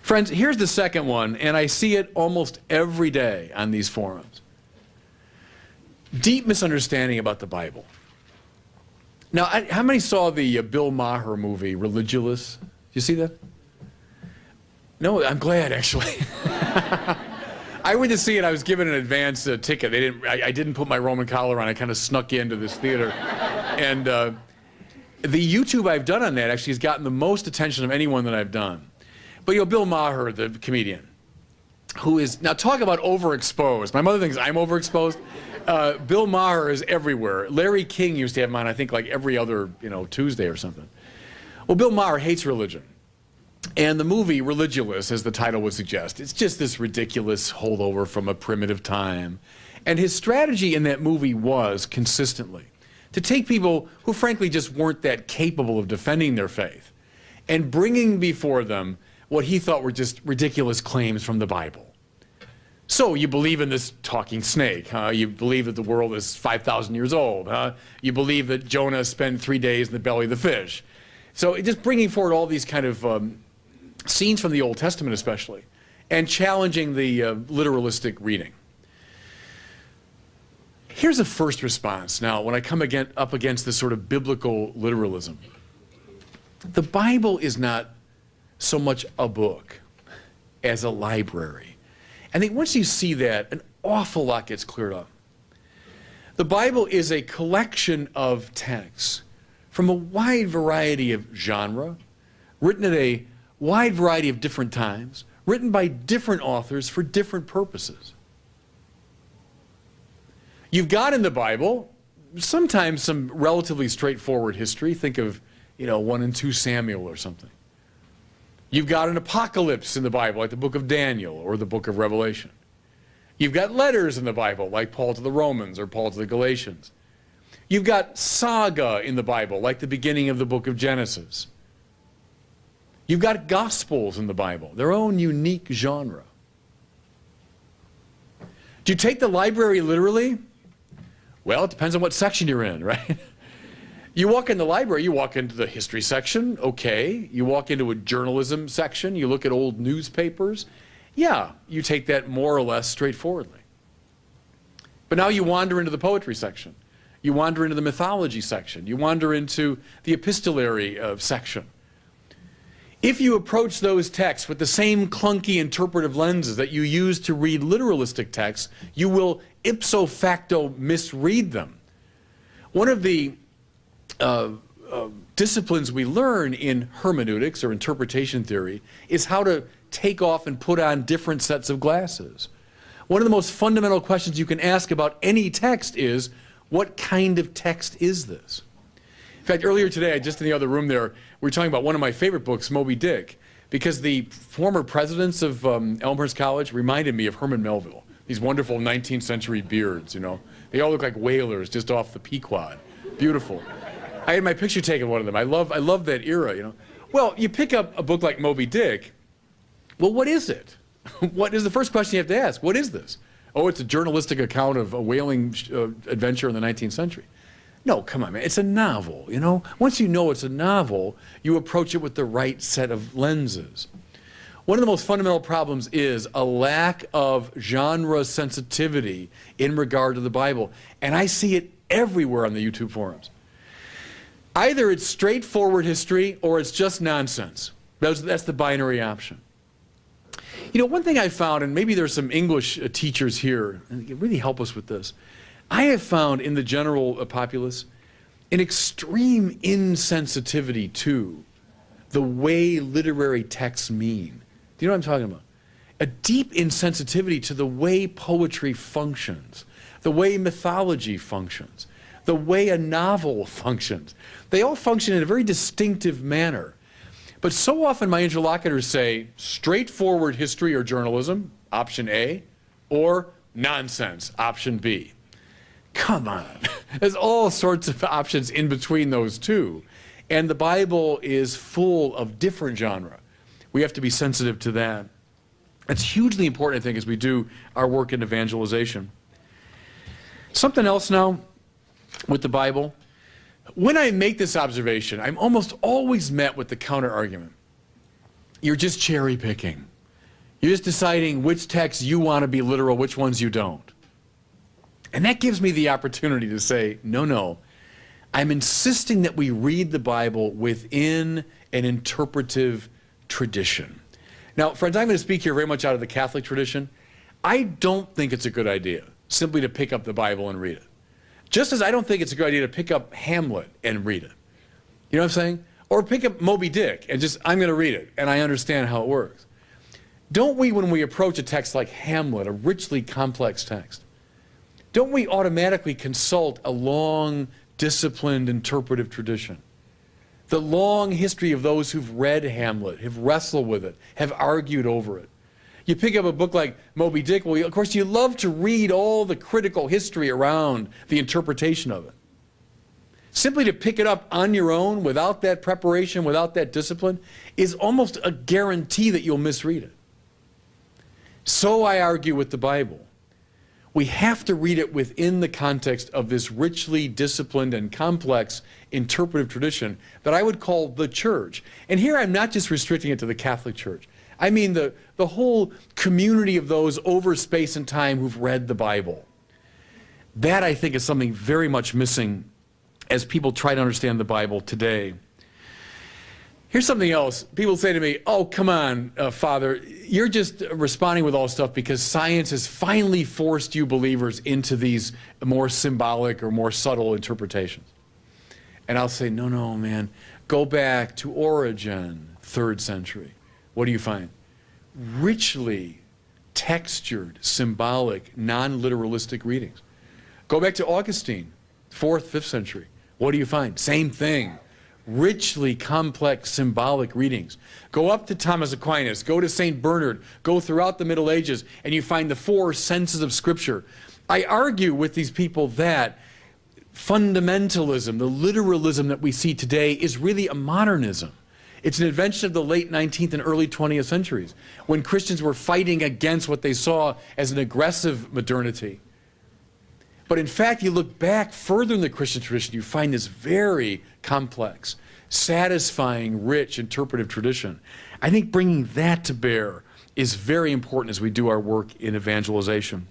Friends, here's the second one, and I see it almost every day on these forums. Deep misunderstanding about the Bible. Now, how many saw the Bill Maher movie, Religulous? Did you see that? No, I'm glad, actually. I went to see it. I was given an advance ticket. I didn't put my Roman collar on. I kind of snuck into this theater. And the YouTube I've done on that actually has gotten the most attention of anyone that I've done. But, you know, Bill Maher, the comedian, who is, now talk about overexposed. My mother thinks I'm overexposed. Bill Maher is everywhere. Larry King used to have him on, I think, like every other, Tuesday or something. Well, Bill Maher hates religion. And the movie, Religulous, as the title would suggest, it's just this ridiculous holdover from a primitive time. And his strategy in that movie was, consistently, to take people who frankly just weren't that capable of defending their faith and bringing before them what he thought were just ridiculous claims from the Bible. So you believe in this talking snake, huh? You believe that the world is 5,000 years old, huh? You believe that Jonah spent 3 days in the belly of the fish. So just bringing forward all these kind of scenes from the Old Testament especially, and challenging the literalistic reading. Here's a first response now when I come up against this sort of biblical literalism. The Bible is not so much a book as a library. I think once you see that, an awful lot gets cleared up. The Bible is a collection of texts from a wide variety of genre, written at a wide variety of different times, written by different authors for different purposes. You've got in the Bible sometimes some relatively straightforward history. Think of, 1 and 2 Samuel or something. You've got an apocalypse in the Bible, like the book of Daniel or the book of Revelation. You've got letters in the Bible, like Paul to the Romans or Paul to the Galatians. You've got saga in the Bible, like the beginning of the book of Genesis. You've got gospels in the Bible, their own unique genre. Do you take the library literally? Well, it depends on what section you're in, right? You walk in the library, you walk into the history section, okay. You walk into a journalism section, you look at old newspapers. Yeah, you take that more or less straightforwardly. But now you wander into the poetry section. You wander into the mythology section. You wander into the epistolary section. If you approach those texts with the same clunky interpretive lenses that you use to read literalistic texts, you will ipso facto misread them. One of the disciplines we learn in hermeneutics or interpretation theory is how to take off and put on different sets of glasses. One of the most fundamental questions you can ask about any text is, what kind of text is this? In fact, earlier today, just in the other room there, we were talking about one of my favorite books, Moby Dick, because the former presidents of Elmhurst College reminded me of Herman Melville. These wonderful 19th century beards, They all look like whalers just off the Pequod. Beautiful. I had my picture taken with one of them. I love that era, Well, you pick up a book like Moby Dick, well, what is it? What is the first question you have to ask? What is this? Oh, it's a journalistic account of a whaling adventure in the 19th century. No, come on, man. It's a novel, Once you know it's a novel, you approach it with the right set of lenses. One of the most fundamental problems is a lack of genre sensitivity in regard to the Bible. And I see it everywhere on the YouTube forums. Either it's straightforward history or it's just nonsense. That's the binary option. One thing I found, and maybe there's some English teachers here, and they can really help us with this. I have found in the general populace an extreme insensitivity to the way literary texts mean. Do you know what I'm talking about? A deep insensitivity to the way poetry functions, the way mythology functions, the way a novel functions. They all function in a very distinctive manner. But so often my interlocutors say straightforward history or journalism, option A, or nonsense, option B. Come on. There's all sorts of options in between those two. And the Bible is full of different genre. We have to be sensitive to that. It's hugely important, I think, as we do our work in evangelization. Something else now with the Bible. When I make this observation, I'm almost always met with the counter argument. You're just cherry picking. You're just deciding which texts you want to be literal, which ones you don't. And that gives me the opportunity to say, no, I'm insisting that we read the Bible within an interpretive tradition. Now, friends, I'm going to speak here very much out of the Catholic tradition. I don't think it's a good idea simply to pick up the Bible and read it. Just as I don't think it's a good idea to pick up Hamlet and read it. You know what I'm saying? Or pick up Moby Dick and just, I'm going to read it, and I understand how it works. Don't we, when we approach a text like Hamlet, a richly complex text, don't we automatically consult a long, disciplined, interpretive tradition? The long history of those who've read Hamlet, have wrestled with it, have argued over it. You pick up a book like Moby Dick, well, of course, you love to read all the critical history around the interpretation of it. Simply to pick it up on your own, without that preparation, without that discipline, is almost a guarantee that you'll misread it. So I argue with the Bible. We have to read it within the context of this richly disciplined and complex interpretive tradition that I would call the church. And here I'm not just restricting it to the Catholic Church. I mean the whole community of those over space and time who've read the Bible. That, I think, is something very much missing as people try to understand the Bible today. Here's something else. People say to me, oh, come on, Father, you're just responding with all stuff because science has finally forced you believers into these more symbolic or more subtle interpretations. And I'll say, no, man, go back to Origen, 3rd century. What do you find? Richly textured, symbolic, non-literalistic readings. Go back to Augustine, 4th, 5th century. What do you find? Same thing. Richly complex symbolic readings. Go up to Thomas Aquinas, go to St. Bernard, go throughout the Middle Ages, and you find the 4 senses of Scripture. I argue with these people that fundamentalism, the literalism that we see today, is really a modernism. It's an invention of the late 19th and early 20th centuries, when Christians were fighting against what they saw as an aggressive modernity. But in fact, you look back further in the Christian tradition, you find this very complex, satisfying, rich, interpretive tradition. I think bringing that to bear is very important as we do our work in evangelization.